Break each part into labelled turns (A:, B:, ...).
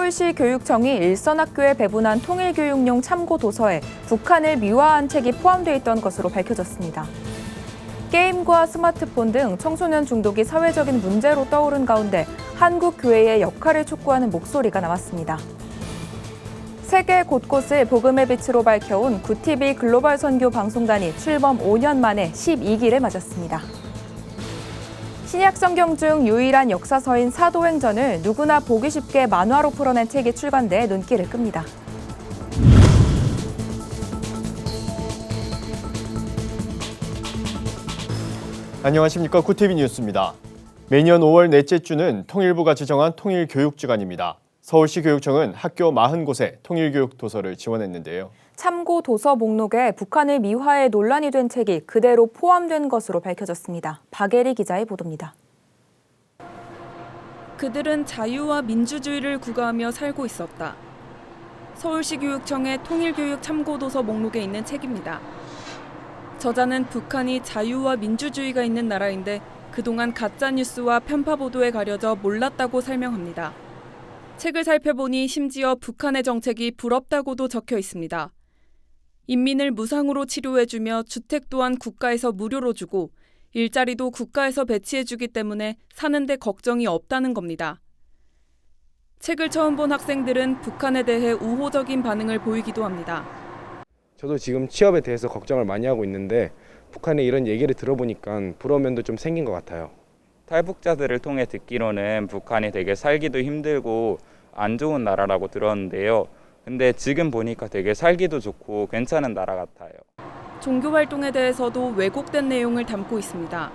A: 서울시 교육청이 일선학교에 배분한 통일교육용 참고도서에 북한을 미화한 책이 포함되어 있던 것으로 밝혀졌습니다. 게임과 스마트폰 등 청소년 중독이 사회적인 문제로 떠오른 가운데 한국 교회의 역할을 촉구하는 목소리가 나왔습니다. 세계 곳곳을 복음의 빛으로 밝혀온 구TV 글로벌 선교 방송단이 출범 5년 만에 12기를 맞았습니다. 신약 성경 중 유일한 역사서인 사도행전을 누구나 보기 쉽게 만화로 풀어낸 책이 출간돼 눈길을 끕니다.
B: 안녕하십니까. 구TV 뉴스입니다. 매년 5월 넷째 주는 통일부가 지정한 통일교육주간입니다. 서울시 교육청은 학교 40곳에 통일교육 도서를 지원했는데요.
A: 참고 도서 목록에 북한을 미화해 논란이 된 책이 그대로 포함된 것으로 밝혀졌습니다. 박예리 기자의 보도입니다.
C: 그들은 자유와 민주주의를 구가하며 살고 있었다. 서울시 교육청의 통일교육 참고도서 목록에 있는 책입니다. 저자는 북한이 자유와 민주주의가 있는 나라인데 그동안 가짜뉴스와 편파 보도에 가려져 몰랐다고 설명합니다. 책을 살펴보니 심지어 북한의 정책이 부럽다고도 적혀 있습니다. 인민을 무상으로 치료해주며 주택 또한 국가에서 무료로 주고 일자리도 국가에서 배치해주기 때문에 사는데 걱정이 없다는 겁니다. 책을 처음 본 학생들은 북한에 대해 우호적인 반응을 보이기도 합니다.
D: 저도 지금 취업에 대해서 걱정을 많이 하고 있는데 북한의 이런 얘기를 들어보니까 부러운 면도 좀 생긴 것 같아요.
E: 탈북자들을 통해 듣기로는 북한이 되게 살기도 힘들고 안 좋은 나라라고 들었는데요. 근데 지금 보니까 되게 살기도 좋고 괜찮은 나라 같아요.
C: 종교 활동에 대해서도 왜곡된 내용을 담고 있습니다.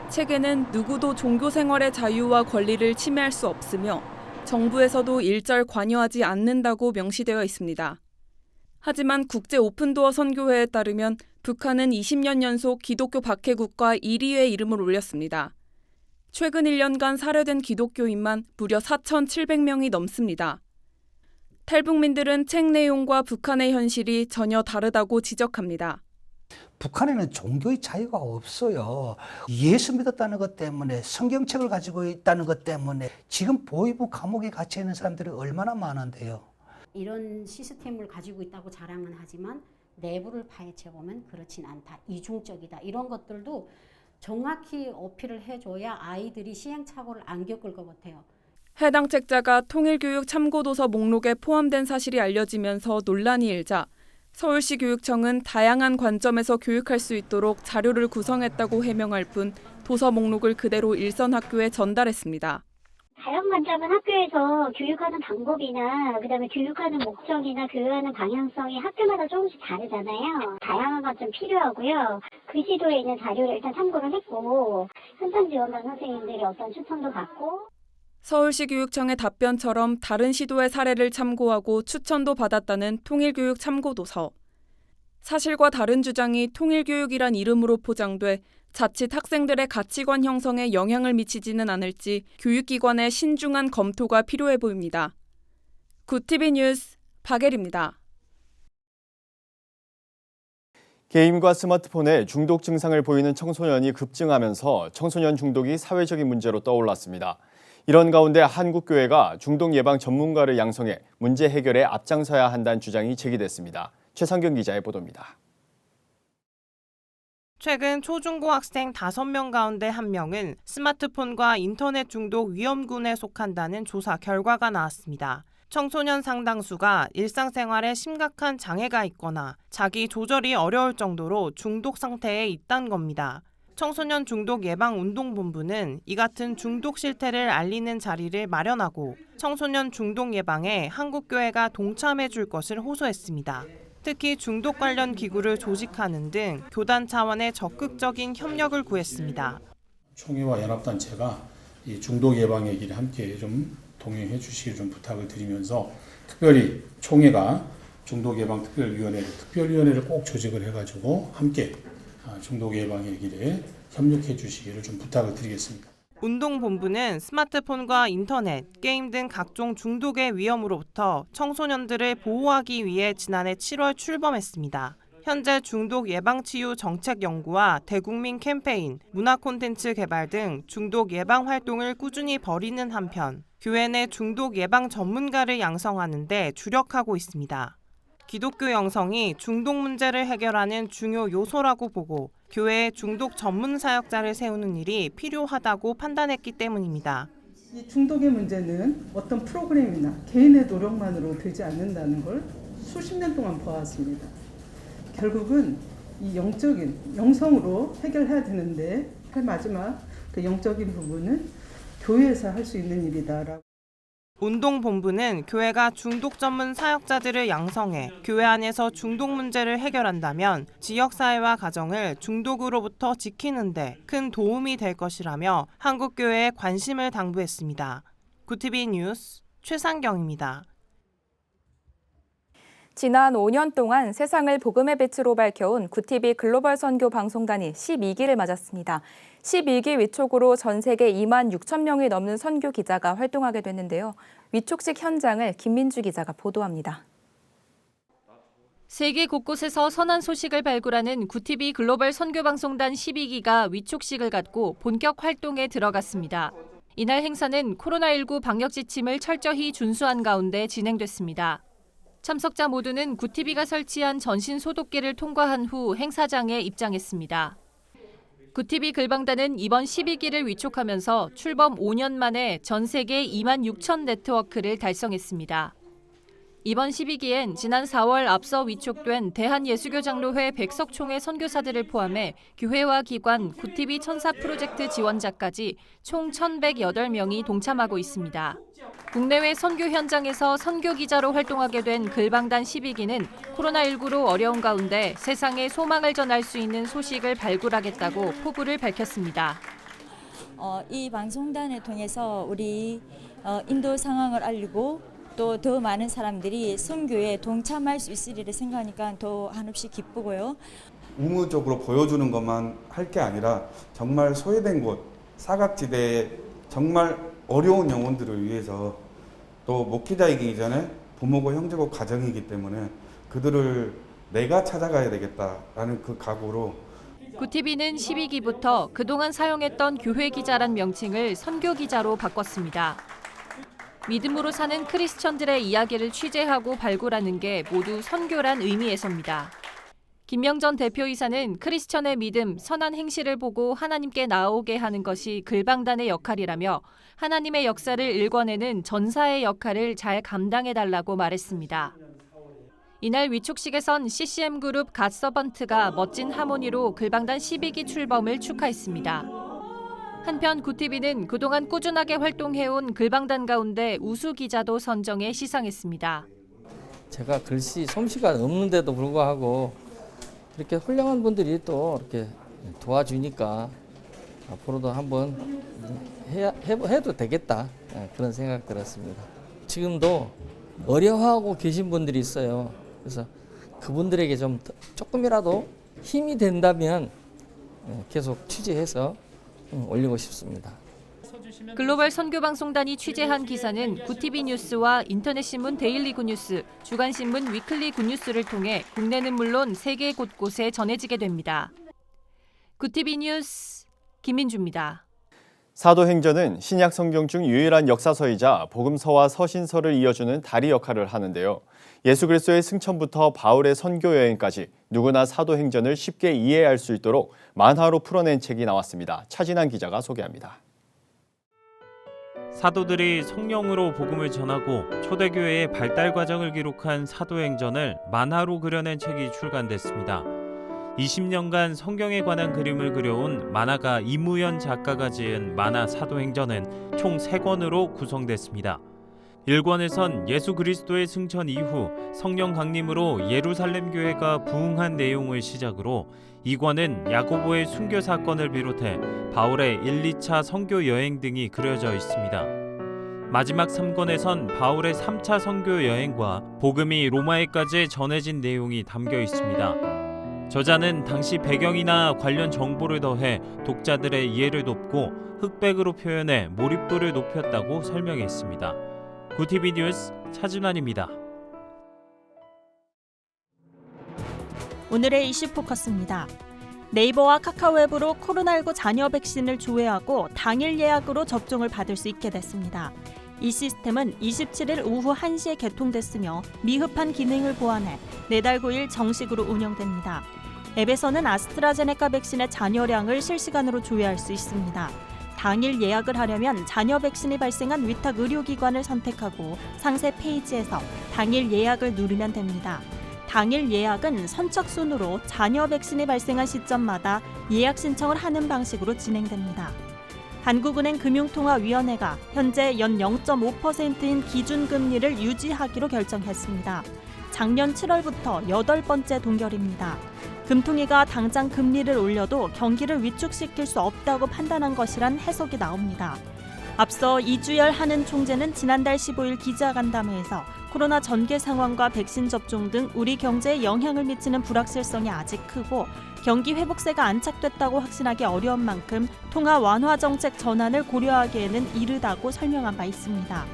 C: 책에는 누구도 종교 생활의 자유와 권리를 침해할 수 없으며 정부에서도 일절 관여하지 않는다고 명시되어 있습니다. 하지만 국제 오픈도어 선교회에 따르면 북한은 20년 연속 기독교 박해국가 1위의 이름을 올렸습니다. 최근 1년간 살해된 기독교인만 무려 4,700명이 넘습니다. 탈북민들은 책 내용과 북한의 현실이 전혀 다르다고 지적합니다.
F: 북한에는 종교의 자유가 없어요. 예수 믿었다는 것 때문에 성경책을 가지고 있다는 것 때문에 지금 보위부 감옥에 갇혀 있는 사람들이 얼마나 많은데요.
G: 이런 시스템을 가지고 있다고 자랑은 하지만 내부를 파헤쳐보면 그렇진 않다. 이중적이다. 이런 것들도 정확히 어필을 해줘야 아이들이 시행착오를 안 겪을 것 같아요.
C: 해당 책자가 통일교육 참고도서 목록에 포함된 사실이 알려지면서 논란이 일자 서울시 교육청은 다양한 관점에서 교육할 수 있도록 자료를 구성했다고 해명할 뿐 도서 목록을 그대로 일선 학교에 전달했습니다.
H: 다양한 관점은 학교에서 교육하는 방법이나 그다음에 교육하는 목적이나 교육하는 방향성이 학교마다 조금씩 다르잖아요. 다양한 관점 필요하고요. 그 시도에 있는 자료를 일단 참고를 했고 현장 지원반 선생님들이 어떤 추천도 받고
C: 서울시 교육청의 답변처럼 다른 시도의 사례를 참고하고 추천도 받았다는 통일교육 참고도서. 사실과 다른 주장이 통일교육이란 이름으로 포장돼 자칫 학생들의 가치관 형성에 영향을 미치지는 않을지 교육기관의 신중한 검토가 필요해 보입니다. 구TV 뉴스 박예리입니다.
B: 게임과 스마트폰에 중독 증상을 보이는 청소년이 급증하면서 청소년 중독이 사회적인 문제로 떠올랐습니다. 이런 가운데 한국교회가 중독 예방 전문가를 양성해 문제 해결에 앞장서야 한다는 주장이 제기됐습니다. 최상경 기자의 보도입니다.
I: 최근 초중고 학생 5명 가운데 1명은 스마트폰과 인터넷 중독 위험군에 속한다는 조사 결과가 나왔습니다. 청소년 상당수가 일상생활에 심각한 장애가 있거나 자기 조절이 어려울 정도로 중독 상태에 있다는 겁니다. 청소년 중독 예방 운동본부는 이 같은 중독 실태를 알리는 자리를 마련하고 청소년 중독 예방에 한국교회가 동참해 줄 것을 호소했습니다. 특히 중독 관련 기구를 조직하는 등 교단 차원의 적극적인 협력을 구했습니다.
J: 총회와 연합단체가 이 중독 예방의 길에 함께 좀 동행해 주시길 좀 부탁을 드리면서 특별히 총회가 중독 예방 특별위원회를 꼭 조직을 해가지고 함께 중독 예방의 길에 협력해 주시기를 좀 부탁을 드리겠습니다.
I: 운동본부는 스마트폰과 인터넷, 게임 등 각종 중독의 위험으로부터 청소년들을 보호하기 위해 지난해 7월 출범했습니다. 현재 중독 예방치유 정책 연구와 대국민 캠페인, 문화 콘텐츠 개발 등 중독 예방 활동을 꾸준히 벌이는 한편 교회 내 중독 예방 전문가를 양성하는 데 주력하고 있습니다. 기독교 영성이 중독 문제를 해결하는 중요 요소라고 보고 교회에 중독 전문 사역자를 세우는 일이 필요하다고 판단했기 때문입니다.
K: 이 중독의 문제는 어떤 프로그램이나 개인의 노력만으로 되지 않는다는 걸 수십 년 동안 보았습니다. 결국은 이 영적인 영성으로 해결해야 되는데 마지막 그 영적인 부분은 교회에서 할 수 있는 일이다라고.
I: 운동본부는 교회가 중독 전문 사역자들을 양성해 교회 안에서 중독 문제를 해결한다면 지역사회와 가정을 중독으로부터 지키는 데 큰 도움이 될 것이라며 한국교회에 관심을 당부했습니다. 구티비 뉴스 최상경입니다.
A: 지난 5년 동안 세상을 복음의 빛으로 밝혀온 구티비 글로벌 선교 방송단이 12기를 맞았습니다. 11기 위촉으로 전 세계 2만 6천 명이 넘는 선교 기자가 활동하게 됐는데요. 위촉식 현장을 김민주 기자가 보도합니다.
L: 세계 곳곳에서 선한 소식을 발굴하는 구티비 글로벌 선교 방송단 12기가 위촉식을 갖고 본격 활동에 들어갔습니다. 이날 행사는 코로나19 방역 지침을 철저히 준수한 가운데 진행됐습니다. 참석자 모두는 구티비가 설치한 전신 소독기를 통과한 후 행사장에 입장했습니다. 구티비 글방단은 이번 12기를 위촉하면서 출범 5년 만에 전 세계 2만 6천 네트워크를 달성했습니다. 이번 12기엔 지난 4월 앞서 위촉된 대한예수교장로회 백석총회 선교사들을 포함해 교회와 기관, 구티비 천사 프로젝트 지원자까지 총 1,108명이 동참하고 있습니다. 국내외 선교 현장에서 선교 기자로 활동하게 된 글방단 12기는 코로나19로 어려운 가운데 세상에 소망을 전할 수 있는 소식을 발굴하겠다고 포부를 밝혔습니다.
M: 이 방송단을 통해서 우리 인도 상황을 알리고 또 더 많은 사람들이 선교에 동참할 수 있으리라 생각하니까 더 한없이 기쁘고요.
N: 의무적으로 보여주는 것만 할 게 아니라 정말 소외된 곳, 사각지대에 정말 어려운 영혼들을 위해서 또 목회자이기 전에 부모고 형제고 가정이기 때문에 그들을 내가 찾아가야 되겠다라는 그 각오로
L: 구티비는 12기부터 그동안 사용했던 교회 기자란 명칭을 선교 기자로 바꿨습니다. 믿음으로 사는 크리스천들의 이야기를 취재하고 발굴하는 게 모두 선교란 의미에서입니다. 김명전 대표이사는 크리스천의 믿음, 선한 행실을 보고 하나님께 나아오게 하는 것이 글방단의 역할이라며 하나님의 역사를 일궈내는 전사의 역할을 잘 감당해달라고 말했습니다. 이날 위촉식에선 CCM그룹 갓서번트가 멋진 하모니로 글방단 12기 출범을 축하했습니다. 한편 구티비는 그동안 꾸준하게 활동해온 글방단 가운데 우수 기자도 선정해 시상했습니다.
O: 제가 글씨 솜씨가 없는데도 불구하고 이렇게 훌륭한 분들이 또 이렇게 도와주니까 앞으로도 한번 해도 되겠다 그런 생각 들었습니다. 지금도 어려워하고 계신 분들이 있어요. 그래서 그분들에게 좀 조금이라도 힘이 된다면 계속 취재해서 올리고 싶습니다.
L: 글로벌 선교방송단이 취재한 기사는 구티비 뉴스와 인터넷신문 데일리 굿뉴스, 주간신문 위클리 굿뉴스를 통해 국내는 물론 세계 곳곳에 전해지게 됩니다. 구티비 뉴스 김민주입니다.
B: 사도행전은 신약 성경 중 유일한 역사서이자 복음서와 서신서를 이어주는 다리 역할을 하는데요. 예수 그리스도의 승천부터 바울의 선교 여행까지 누구나 사도행전을 쉽게 이해할 수 있도록 만화로 풀어낸 책이 나왔습니다. 차진환 기자가 소개합니다.
P: 사도들이 성령으로 복음을 전하고 초대교회의 발달 과정을 기록한 사도행전을 만화로 그려낸 책이 출간됐습니다. 20년간 성경에 관한 그림을 그려온 만화가 이무연 작가가 지은 만화 사도행전은 총 3권으로 구성됐습니다. 1권에선 예수 그리스도의 승천 이후 성령 강림으로 예루살렘 교회가 부흥한 내용을 시작으로 2권은 야고보의 순교 사건을 비롯해 바울의 1, 2차 선교 여행 등이 그려져 있습니다. 마지막 3권에선 바울의 3차 선교 여행과 복음이 로마에까지 전해진 내용이 담겨 있습니다. 저자는 당시 배경이나 관련 정보를 더해 독자들의 이해를 돕고 흑백으로 표현해 몰입도를 높였다고 설명했습니다. 구티비 뉴스 차진환입니다.
Q: 오늘의 이슈 포커스입니다. 네이버와 카카오 앱으로 코로나19 잔여 백신을 조회하고 당일 예약으로 접종을 받을 수 있게 됐습니다. 이 시스템은 27일 오후 1시에 개통됐으며 미흡한 기능을 보완해 내달 9일 정식으로 운영됩니다. 앱에서는 아스트라제네카 백신의 잔여량을 실시간으로 조회할 수 있습니다. 당일 예약을 하려면 잔여 백신이 발생한 위탁 의료기관을 선택하고 상세 페이지에서 당일 예약을 누르면 됩니다. 당일 예약은 선착순으로 잔여 백신이 발생한 시점마다 예약 신청을 하는 방식으로 진행됩니다. 한국은행 금융통화위원회가 현재 연 0.5%인 기준금리를 유지하기로 결정했습니다. 작년 7월부터 8번째 동결입니다. 금통위가 당장 금리를 올려도 경기를 위축시킬 수 없다고 판단한 것이란 해석이 나옵니다. 앞서 이주열 한은 총재는 지난달 15일 기자간담회에서 코로나 전개 상황과 백신 접종 등 우리 경제에 영향을 미치는 불확실성이 아직 크고 경기 회복세가 안착됐다고 확신하기 어려운 만큼 통화 완화 정책 전환을 고려하기에는 이르다고 설명한 바 있습니다.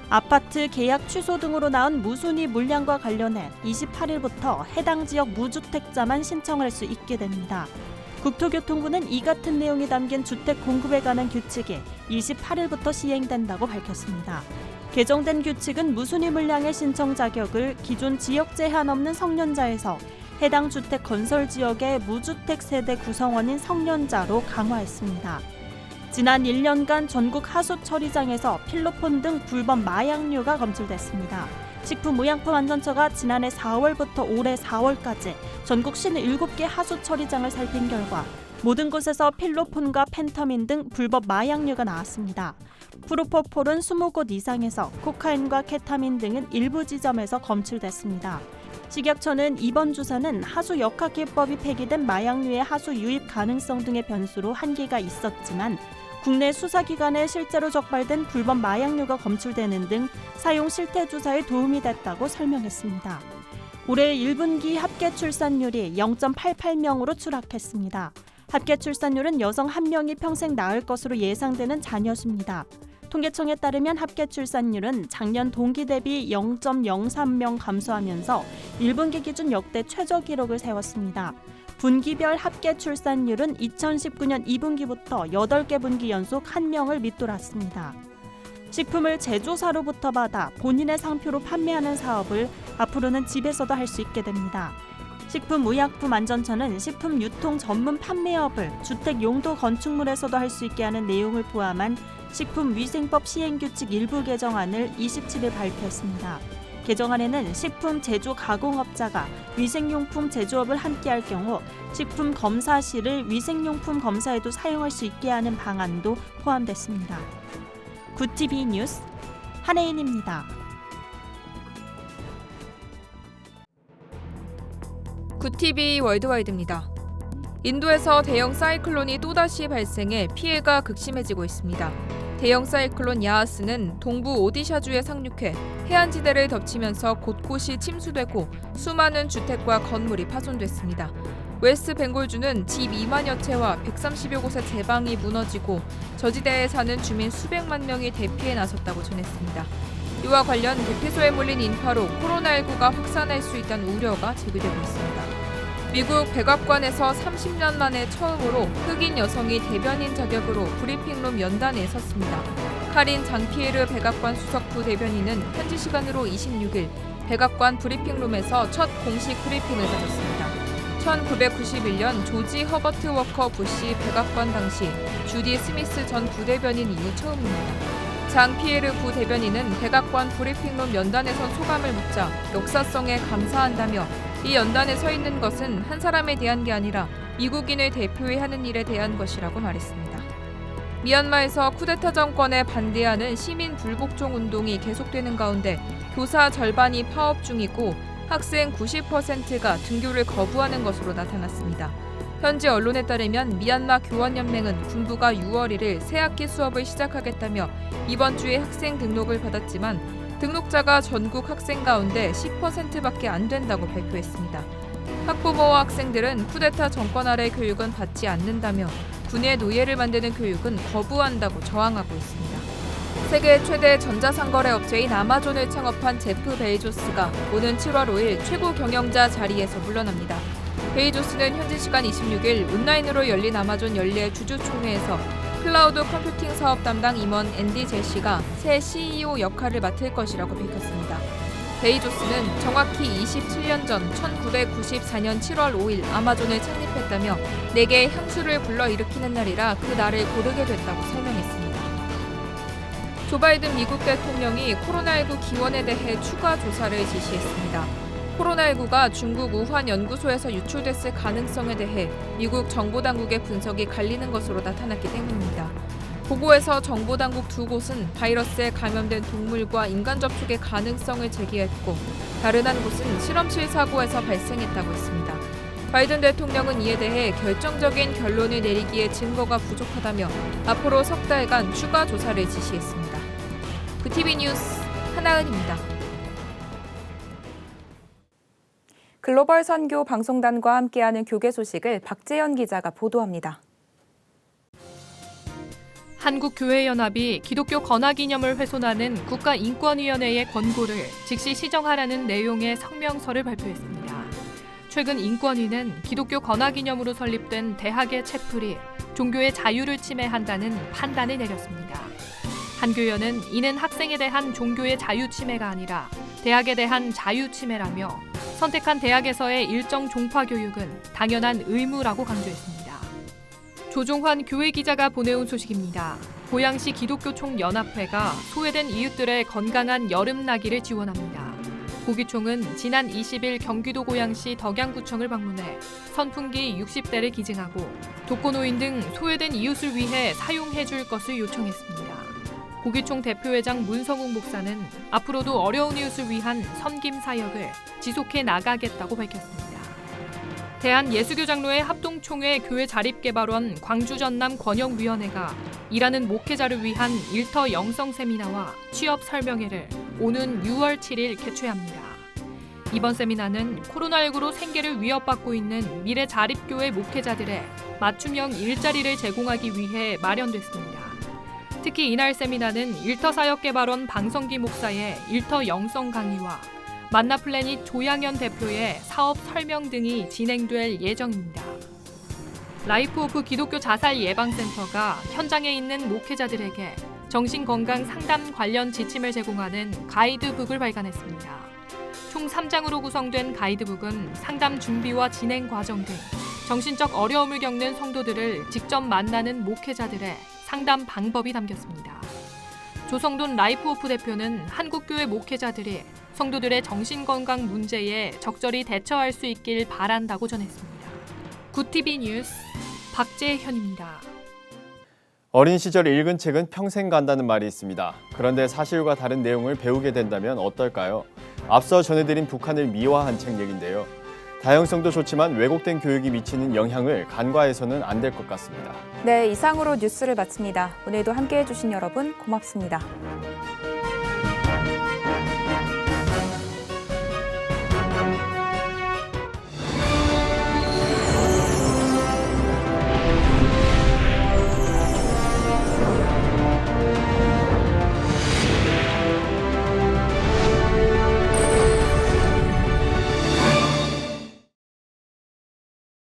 Q: 아파트 계약 취소 등으로 나온 무순위 물량과 관련해 28일부터 해당 지역 무주택자만 신청을 할 수 있게 됩니다. 국토교통부는 이 같은 내용이 담긴 주택 공급에 관한 규칙이 28일부터 시행된다고 밝혔습니다. 개정된 규칙은 무순위 물량의 신청 자격을 기존 지역 제한 없는 성년자에서 해당 주택 건설 지역의 무주택 세대 구성원인 성년자로 강화했습니다. 지난 1년간 전국 하수처리장에서 필로폰 등 불법 마약류가 검출됐습니다. 식품의약품안전처가 지난해 4월부터 올해 4월까지 전국 57개 하수처리장을 살핀 결과 모든 곳에서 필로폰과 펜터민 등 불법 마약류가 나왔습니다. 프로포폴은 20곳 이상에서 코카인과 케타민 등은 일부 지점에서 검출됐습니다. 식약처는 이번 조사는 하수 역학기법이 폐기된 마약류의 하수 유입 가능성 등의 변수로 한계가 있었지만 국내 수사기관에 실제로 적발된 불법 마약류가 검출되는 등 사용 실태 조사에 도움이 됐다고 설명했습니다. 올해 1분기 합계 출산율이 0.88명으로 추락했습니다. 합계 출산율은 여성 1명이 평생 낳을 것으로 예상되는 자녀 수입니다. 통계청에 따르면 합계 출산율은 작년 동기 대비 0.03명 감소하면서 1분기 기준 역대 최저 기록을 세웠습니다. 분기별 합계 출산율은 2019년 2분기부터 8개 분기 연속 1명을 밑돌았습니다. 식품을 제조사로부터 받아 본인의 상표로 판매하는 사업을 앞으로는 집에서도 할 수 있게 됩니다. 식품의약품안전처는 식품 유통 전문 판매업을 주택 용도 건축물에서도 할 수 있게 하는 내용을 포함한 식품위생법 시행규칙 일부 개정안을 27일 발표했습니다. 개정안에는 식품 제조 가공업자가 위생용품 제조업을 함께할 경우 식품 검사실을 위생용품 검사에도 사용할 수 있게 하는 방안도 포함됐습니다. 굿TV 뉴스 한혜인입니다.
A: 굿TV 월드와이드입니다. 인도에서 대형 사이클론이 또다시 발생해 피해가 극심해지고 있습니다. 대형 사이클론 야하스는 동부 오디샤주에 상륙해 해안지대를 덮치면서 곳곳이 침수되고 수많은 주택과 건물이 파손됐습니다. 웨스트 벵골주는 집 2만여 채와 130여 곳의 제방이 무너지고 저지대에 사는 주민 수백만 명이 대피에 나섰다고 전했습니다. 이와 관련 대피소에 몰린 인파로 코로나19가 확산할 수 있다는 우려가 제기되고 있습니다. 미국 백악관에서 30년 만에 처음으로 흑인 여성이 대변인 자격으로 브리핑룸 연단에 섰습니다. 카린 장피에르 백악관 수석부 대변인은 현지 시간으로 26일 백악관 브리핑룸에서 첫 공식 브리핑을 가졌습니다. 1991년 조지 허버트 워커 부시 백악관 당시 주디 스미스 전 부대변인 이후 처음입니다. 장피에르 부대변인은 백악관 브리핑룸 연단에 선 소감을 묻자 역사성에 감사한다며 이 연단에 서 있는 것은 한 사람에 대한 게 아니라 미국인을 대표해 하는 일에 대한 것이라고 말했습니다. 미얀마에서 쿠데타 정권에 반대하는 시민 불복종 운동이 계속되는 가운데 교사 절반이 파업 중이고 학생 90%가 등교를 거부하는 것으로 나타났습니다. 현지 언론에 따르면 미얀마 교원연맹은 군부가 6월 1일 새학기 수업을 시작하겠다며 이번 주에 학생 등록을 받았지만 등록자가 전국 학생 가운데 10%밖에 안 된다고 발표했습니다. 학부모와 학생들은 쿠데타 정권 아래 교육은 받지 않는다며 군의 노예를 만드는 교육은 거부한다고 저항하고 있습니다. 세계 최대 전자상거래 업체인 아마존을 창업한 제프 베이조스가 오는 7월 5일 최고 경영자 자리에서 물러납니다. 베이조스는 현지 시간 26일 온라인으로 열린 아마존 연례 주주총회에서 클라우드 컴퓨팅 사업 담당 임원 앤디 제시가 새 CEO 역할을 맡을 것이라고 밝혔습니다. 베이조스는 정확히 27년 전 1994년 7월 5일 아마존을 창립했다며 4개의 향수를 불러일으키는 날이라 그 날을 고르게 됐다고 설명했습니다. 조 바이든 미국 대통령이 코로나19 기원에 대해 추가 조사를 지시했습니다. 코로나19가 중국 우한 연구소에서 유출됐을 가능성에 대해 미국 정보당국의 분석이 갈리는 것으로 나타났기 때문입니다. 보고에서 정보당국 2곳은 바이러스에 감염된 동물과 인간 접촉의 가능성을 제기했고 다른 한 곳은 실험실 사고에서 발생했다고 했습니다. 바이든 대통령은 이에 대해 결정적인 결론을 내리기에 증거가 부족하다며 앞으로 석 달간 추가 조사를 지시했습니다. VTV 뉴스 하나은입니다. 글로벌 선교 방송단과 함께하는 교계 소식을 박재현 기자가 보도합니다.
L: 한국교회연합이 기독교 건화기념을 훼손하는 국가인권위원회의 권고를 즉시 시정하라는 내용의 성명서를 발표했습니다. 최근 인권위는 기독교 건화기념으로 설립된 대학의 채플이 종교의 자유를 침해한다는 판단을 내렸습니다. 한 교연은 이는 학생에 대한 종교의 자유 침해가 아니라 대학에 대한 자유 침해라며 선택한 대학에서의 일정 종파 교육은 당연한 의무라고 강조했습니다. 조종환 교회 기자가 보내온 소식입니다. 고양시 기독교 총연합회가 소외된 이웃들의 건강한 여름나기를 지원합니다. 고기총은 지난 20일 경기도 고양시 덕양구청을 방문해 선풍기 60대를 기증하고 독거노인 등 소외된 이웃을 위해 사용해 줄 것을 요청했습니다. 고기총 대표회장 문성욱 목사는 앞으로도 어려운 이웃을 위한 섬김 사역을 지속해 나가겠다고 밝혔습니다. 대한예수교장로회 합동총회 교회 자립개발원 광주전남 권역위원회가 일하는 목회자를 위한 일터 영성 세미나와 취업 설명회를 오는 6월 7일 개최합니다. 이번 세미나는 코로나19로 생계를 위협받고 있는 미래 자립교회 목회자들의 맞춤형 일자리를 제공하기 위해 마련됐습니다. 특히 이날 세미나는 일터사역개발원 방성기 목사의 일터 영성 강의와 만나플래닛 조양현 대표의 사업 설명 등이 진행될 예정입니다. 라이프 오브 기독교 자살 예방센터가 현장에 있는 목회자들에게 정신건강 상담 관련 지침을 제공하는 가이드북을 발간했습니다. 총 3장으로 구성된 가이드북은 상담 준비와 진행 과정 등 정신적 어려움을 겪는 성도들을 직접 만나는 목회자들의 상담 방법이 담겼습니다. 조성돈 라이프오프 대표는 한국교회 목회자들이 성도들의 정신건강 문제에 적절히 대처할 수 있길 바란다고 전했습니다. 굿TV 뉴스 박재현입니다.
B: 어린 시절 읽은 책은 평생 간다는 말이 있습니다. 그런데 사실과 다른 내용을 배우게 된다면 어떨까요? 앞서 전해드린 북한을 미화한 책 얘긴데요. 다양성도 좋지만 왜곡된 교육이 미치는 영향을 간과해서는 안 될 것 같습니다.
A: 네, 이상으로 뉴스를 마칩니다. 오늘도 함께해 주신 여러분 고맙습니다.